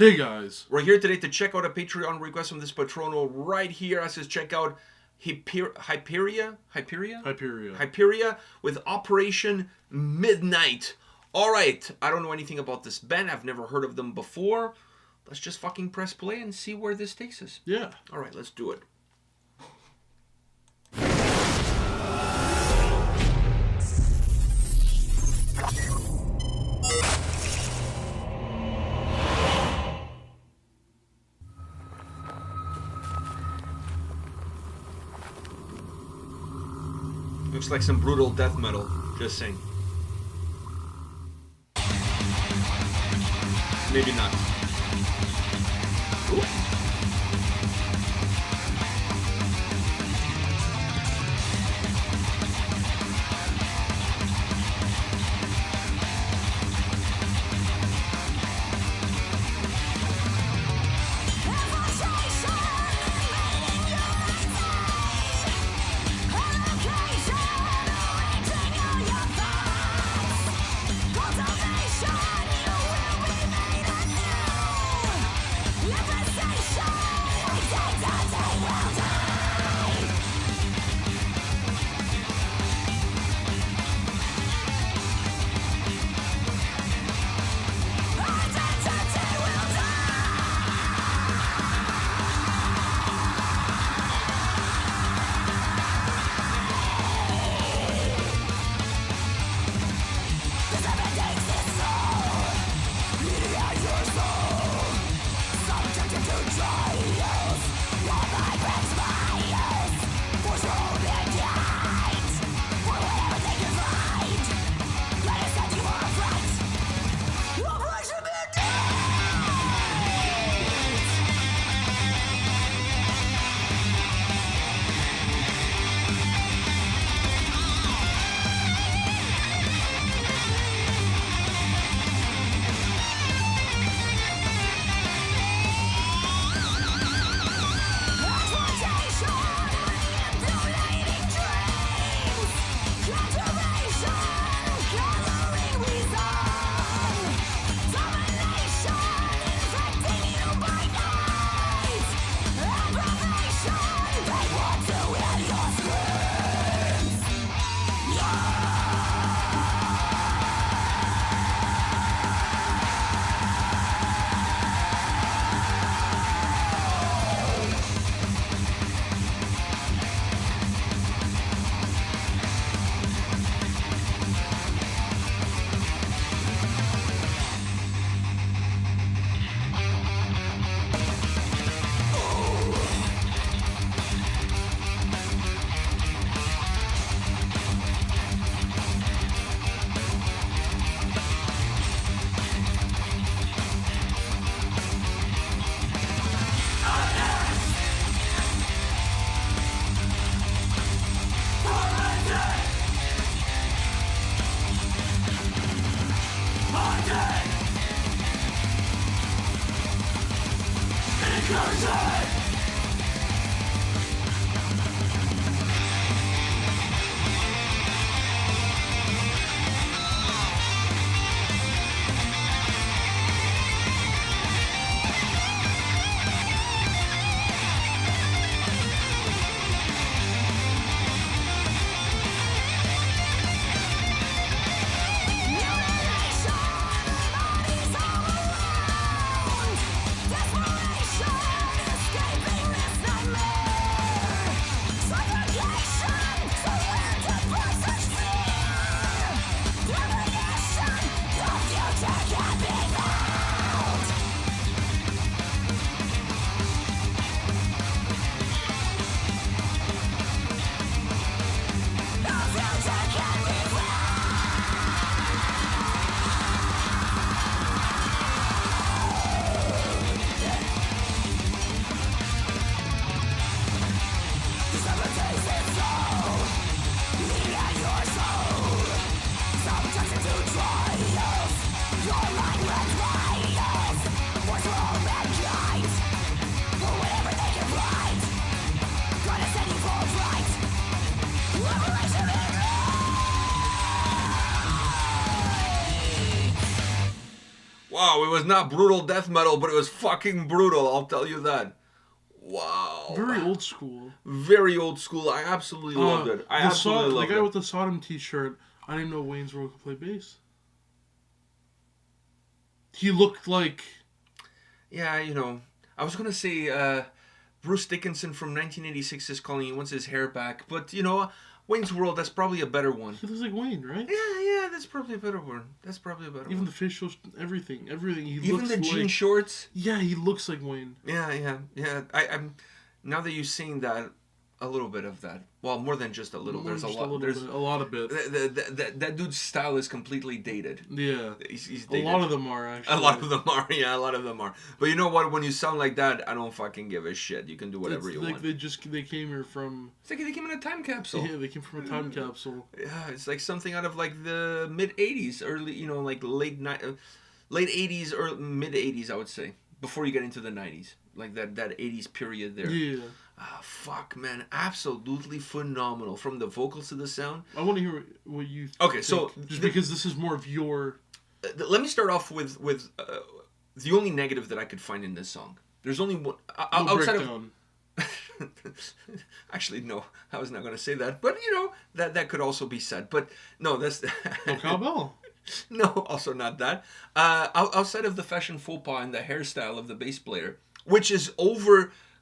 Hey guys. We're here today to check out a Patreon request from this patrono right here. I says check out Hyperia with Operation Midnight. Alright, I don't know anything about this band. I've never heard of them before. Let's just fucking press play and see where this takes us. Yeah. Alright, let's do it. Looks like some brutal death metal, just saying. Maybe not. Ooh. Wow, it was not brutal death metal, but it was fucking brutal, I'll tell you that. Wow. Very old school. Very old school. I absolutely loved it. I absolutely loved it. The guy with the Sodom t-shirt, I didn't know Wayne's World could play bass. He looked like... Yeah, you know, I was going to say Bruce Dickinson from 1986 is calling he wants his hair back, but, you know, Wayne's World, that's probably a better one. He looks like Wayne, right? Yeah, that's probably a better one. Even the facial, everything. Even the jean shorts. Yeah, he looks like Wayne. Yeah. I'm now that you're saying that, a little bit of that. Well, more than just a little. There's a lot. There's a lot of it. That dude's style is completely dated. Yeah, he's dated. A lot of them are actually. A lot of them are. But you know what? When you sound like that, I don't fucking give a shit. You can do whatever you want. They came here from. It's like they came in a time capsule. Yeah, they came from a time capsule. Yeah, it's like something out of like the mid '80s, early, you know, like late '80s or mid '80s, I would say, before you get into the '90s, like that '80s period there. Yeah. Ah, fuck, man. Absolutely phenomenal. From the vocals to the sound. I want to hear what you think. So... Just because this is more of your... Let me start off with the only negative that I could find in this song. There's only one... outside breakdown. Actually, no. I was not going to say that. But, you know, that could also be said. But, no, that's... No cowbell. No, also not that. Outside of the fashion faux pas and the hairstyle of the bass player, which is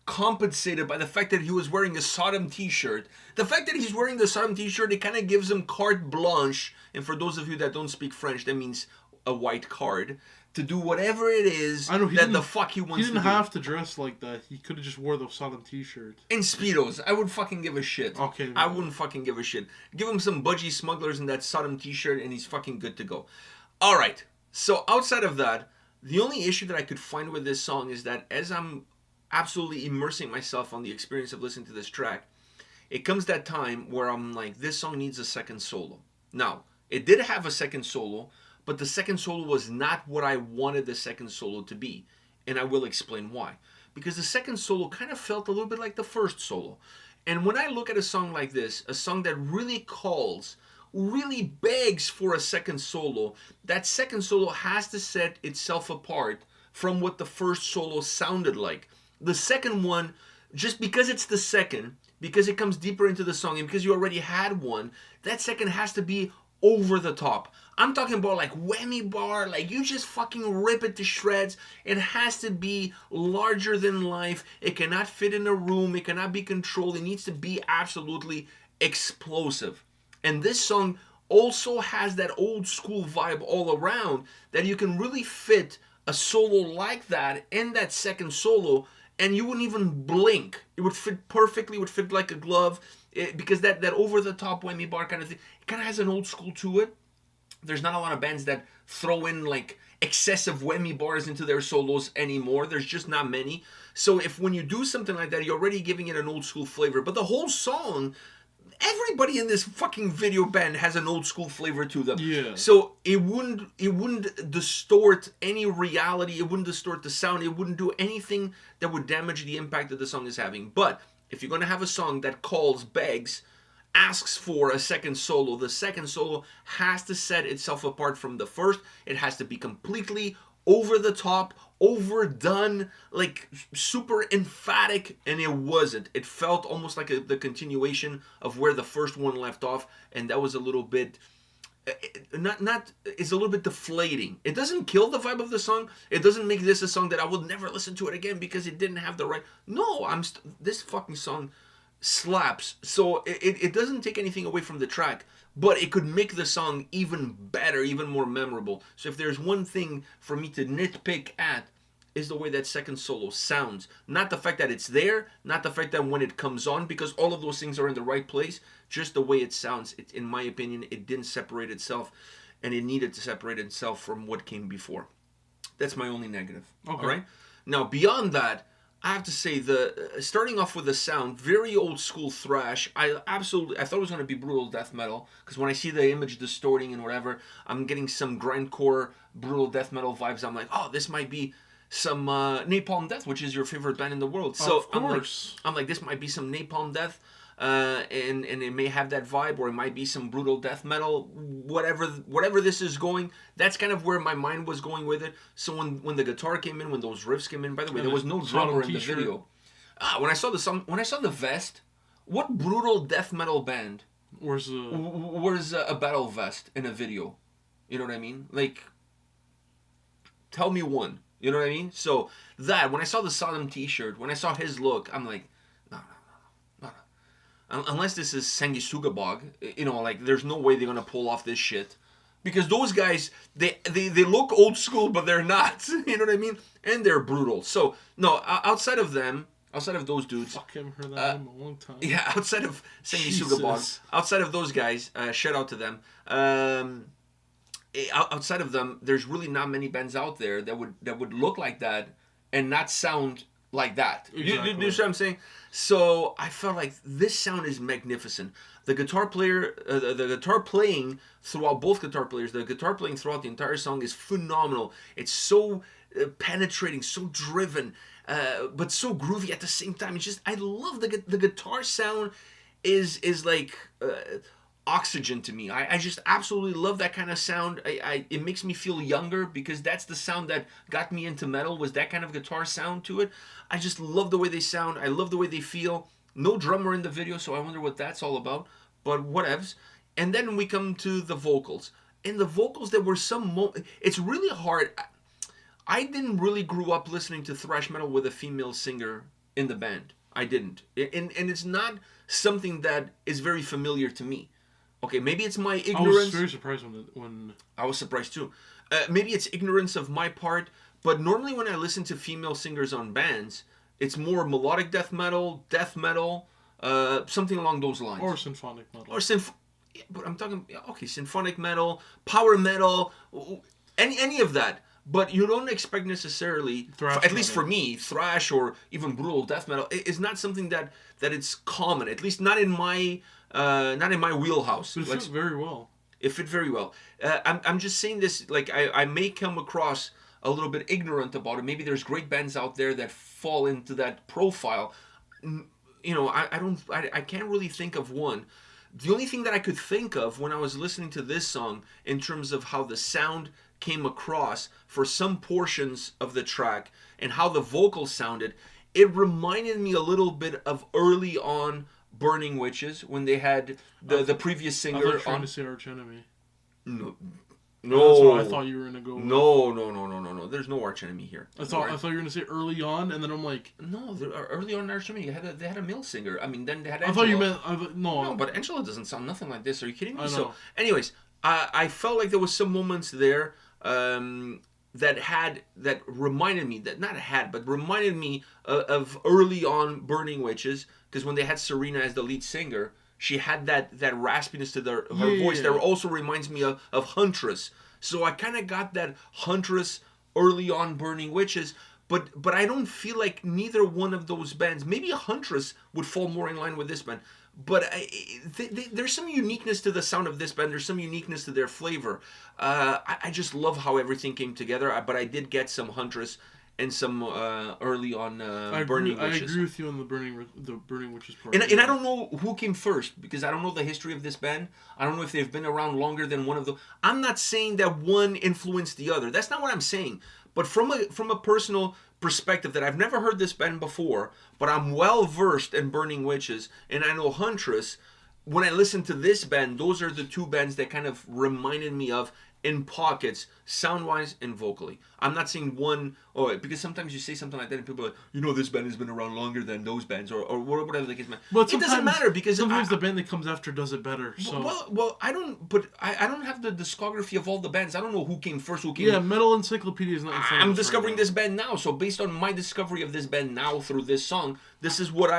compensated by the fact that he was wearing a Sodom t-shirt. The fact that he's wearing the Sodom t-shirt, it kind of gives him carte blanche, and for those of you that don't speak French, that means a white card, to do whatever it is the fuck he wants to do. He didn't have to dress like that. He could have just wore the Sodom t-shirt. In Speedos. I would fucking give a shit. Okay. I wouldn't fucking give a shit. Give him some budgie smugglers in that Sodom t-shirt, and he's fucking good to go. Alright, so outside of that, the only issue that I could find with this song is that as I'm absolutely immersing myself on the experience of listening to this track, it comes that time where I'm like, this song needs a second solo. Now, it did have a second solo, but the second solo was not what I wanted the second solo to be. And I will explain why. Because the second solo kind of felt a little bit like the first solo. And when I look at a song like this, a song that really begs for a second solo, that second solo has to set itself apart from what the first solo sounded like. The second one, just because it's the second, because it comes deeper into the song, and because you already had one, that second has to be over the top. I'm talking about like whammy bar, like you just fucking rip it to shreds. It has to be larger than life. It cannot fit in a room. It cannot be controlled. It needs to be absolutely explosive. And this song also has that old school vibe all around, that you can really fit a solo like that in that second solo, and you wouldn't even blink. It would fit perfectly. It would fit like a glove. Because that over-the-top whammy bar kind of thing, it kind of has an old school to it. There's not a lot of bands that throw in like excessive whammy bars into their solos anymore. There's just not many. So if when you do something like that, you're already giving it an old school flavor. But the whole song, everybody in this fucking video band has an old school flavor to them. Yeah. So it wouldn't distort any reality. It wouldn't distort the sound. It wouldn't do anything that would damage the impact that the song is having. But if you're going to have a song that begs, asks for a second solo, the second solo has to set itself apart from the first. It has to be completely over the top, overdone, like super emphatic, and it wasn't. It felt almost like the continuation of where the first one left off, and that was a little bit... it's a little bit deflating. It doesn't kill the vibe of the song. It doesn't make this a song that I will never listen to it again because it didn't have the right... No, this fucking song slaps. So it doesn't take anything away from the track, but it could make the song even better, even more memorable. So if there's one thing for me to nitpick at, is the way that second solo sounds. Not the fact that it's there, not the fact that when it comes on, because all of those things are in the right place, just the way it sounds. In my opinion, it didn't separate itself, and it needed to separate itself from what came before. That's my only negative. Okay. All right? Now, beyond that, I have to say, starting off with the sound, very old school thrash. I thought it was going to be brutal death metal, because when I see the image distorting and whatever, I'm getting some grindcore brutal death metal vibes. I'm like, oh, this might be some Napalm Death, which is your favorite band in the world. So of course. I'm like, this might be some Napalm Death. and it may have that vibe, or it might be some brutal death metal, whatever this is going. That's kind of where my mind was going with it. So when the guitar came in, when those riffs came in, by the way, there was no drummer in the video. When I saw the vest, what brutal death metal band wears a battle vest in a video? You know what I mean? Like, tell me one. You know what I mean? So that, when I saw the Sodom t-shirt, when I saw his look, I'm like, no. Unless this is Sanguisugabog, you know, like, there's no way they're gonna pull off this shit. Because those guys, they look old school, but they're not. You know what I mean? And they're brutal. So, no, outside of those dudes. Fuck, I haven't heard that name in a long time. Yeah, outside of Sanguisugabog, outside of those guys, shout out to them. Outside of them, there's really not many bands out there that would look like that and not sound like that. Exactly. You know what I'm saying? So I felt like this sound is magnificent. The guitar player, the guitar playing throughout, both guitar players, the guitar playing throughout the entire song is phenomenal. It's so penetrating, so driven, but so groovy at the same time. It's just, I love the guitar sound is like oxygen to me. I just absolutely love that kind of sound. It makes me feel younger, because that's the sound that got me into metal, was that kind of guitar sound to it. I just love the way they sound. I love the way they feel. No drummer in the video, so I wonder what that's all about. But whatevs. And then we come to the vocals. In the vocals, there were some it's really hard. I didn't really grow up listening to thrash metal with a female singer in the band. I didn't. And it's not something that is very familiar to me. Okay, maybe it's my ignorance. I was very surprised when... I was surprised too. Maybe it's ignorance of my part, but normally when I listen to female singers on bands, it's more melodic death metal, something along those lines. Or symphonic metal. Or but I'm talking, okay, symphonic metal, power metal, any of that. But you don't expect necessarily, at least for me, thrash or even brutal death metal is not something that it's common. At least not in my wheelhouse. But it fit very well. It fit very well. I'm just saying this, like, I may come across a little bit ignorant about it. Maybe there's great bands out there that fall into that profile. You know, I can't really think of one. The only thing that I could think of when I was listening to this song, in terms of how the sound came across for some portions of the track and how the vocals sounded, it reminded me a little bit of early on Burning Witches, when they had the previous singer on. I thought you were trying to say Arch Enemy. No. That's what I thought you were gonna go with. No. There's no Arch Enemy here. I thought you were gonna say early on, and then I'm like, no. Early on in Arch Enemy, they had a male singer. I mean, then they had. Angela. I thought you meant no. But Angela doesn't sound nothing like this. Are you kidding me? I know. So, anyways, I felt like there was some moments there that reminded me of early on Burning Witches, because when they had Serena as the lead singer, she had that raspiness to her voice that also reminds me of Huntress. So I kind of got that Huntress early on Burning Witches, but I don't feel like neither one of those bands, maybe a Huntress would fall more in line with this band, but there's some uniqueness to the sound of this band. There's some uniqueness to their flavor. I just love how everything came together, but I did get some Huntress and some early on Burning Witches. I agree with you on the Burning Witches part. And I don't know who came first, because I don't know the history of this band. I don't know if they've been around longer than one of them. I'm not saying that one influenced the other. That's not what I'm saying. But from a personal perspective, that I've never heard this band before, but I'm well versed in Burning Witches, and I know Huntress. When I listen to this band, those are the two bands that kind of reminded me of, in pockets, sound-wise and vocally. I'm not saying one, because sometimes you say something like that and people are like, this band has been around longer than those bands, or whatever the case. But it doesn't matter, because sometimes the band that comes after does it better. So. Well, I don't have the discography of all the bands. I don't know who came first, who came. Yeah, Metal Encyclopedia is not in front of us. I'm discovering this band now, so based on my discovery of this band now through this song, this is what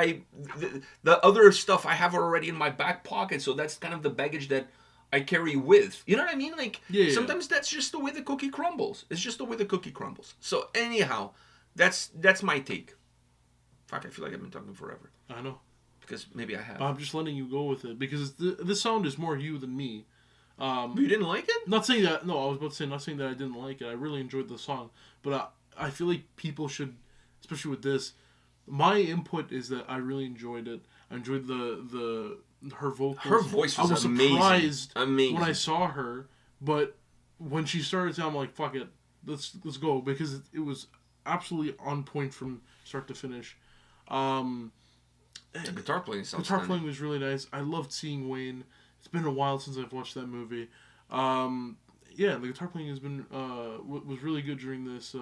the other stuff I have already in my back pocket. So that's kind of the baggage that I carry with. You know what I mean? Like, sometimes that's just the way the cookie crumbles. It's just the way the cookie crumbles. So anyhow, that's my take. Fuck, I feel like I've been talking forever. I know. Because maybe I have. But I'm just letting you go with it, because this sound is more you than me. But you didn't like it? Not saying that. No, I was about to say, not saying that I didn't like it. I really enjoyed the song. But I feel like people should, especially with this, my input is that I really enjoyed it. I enjoyed her vocals. Her voice was, I was amazing. surprised Amazing. when I saw her, but when she started, I'm like, fuck it, let's go, because it was absolutely on point from start to finish. The guitar playing sounds Guitar playing was really nice. I loved seeing Wayne. It's been a while since I've watched that movie. Yeah, the guitar playing has been was really good during this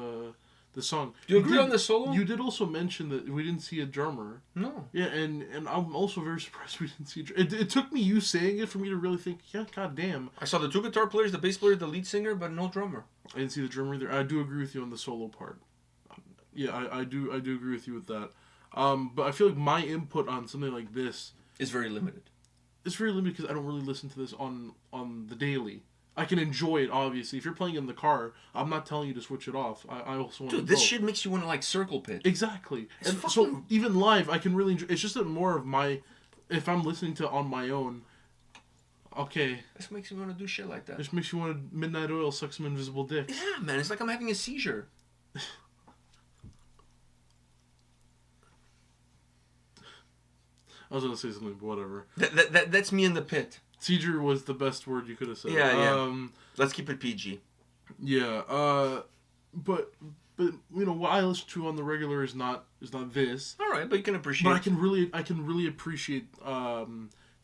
song. Do you agree on the solo? You did also mention that we didn't see a drummer. No. Yeah, and I'm also very surprised we didn't see a drummer. It took me you saying it for me to really think, yeah, goddamn. I saw the 2 guitar players, the bass player, the lead singer, but no drummer. I didn't see the drummer either. I do agree with you on the solo part. Yeah, I do agree with you with that. But I feel like my input on something like this is very limited. It's very limited because I don't really listen to this on the daily. I can enjoy it, obviously. If you're playing in the car, I'm not telling you to switch it off. I also want to. Dude, this shit makes you want to like circle pit. Exactly. And so even live, I can really enjoy. It's just that more of my. If I'm listening to on my own. Okay. This makes me want to do shit like that. This makes you want to Midnight Oil suck some invisible dicks. Yeah, man. It's like I'm having a seizure. I was gonna say something, but whatever. That's me in the pit. Seizure was the best word you could have said. Yeah. Let's keep it PG. Yeah. But you know what I listen to on the regular is not this. All right, but you can appreciate. But I can really appreciate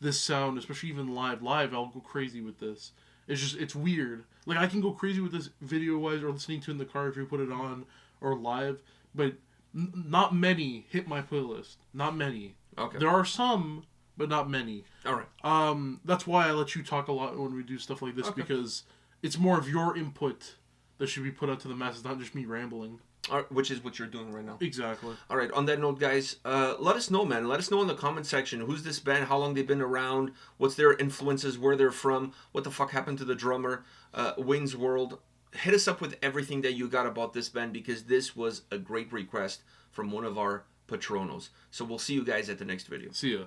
this sound, especially even live. Live, I'll go crazy with this. It's weird. Like I can go crazy with this video wise or listening to it in the car if you put it on or live, but not many hit my playlist. Not many. Okay. There are some, but not many. All right. That's why I let you talk a lot when we do stuff like this, because it's more of your input that should be put out to the masses, not just me rambling. All right, which is what you're doing right now. Exactly. All right. On that note, guys, let us know, man. Let us know in the comment section who's this band, how long they've been around, what's their influences, where they're from, what the fuck happened to the drummer, Wayne's World. Hit us up with everything that you got about this band, because this was a great request from one of our patronos. So we'll see you guys at the next video. See ya.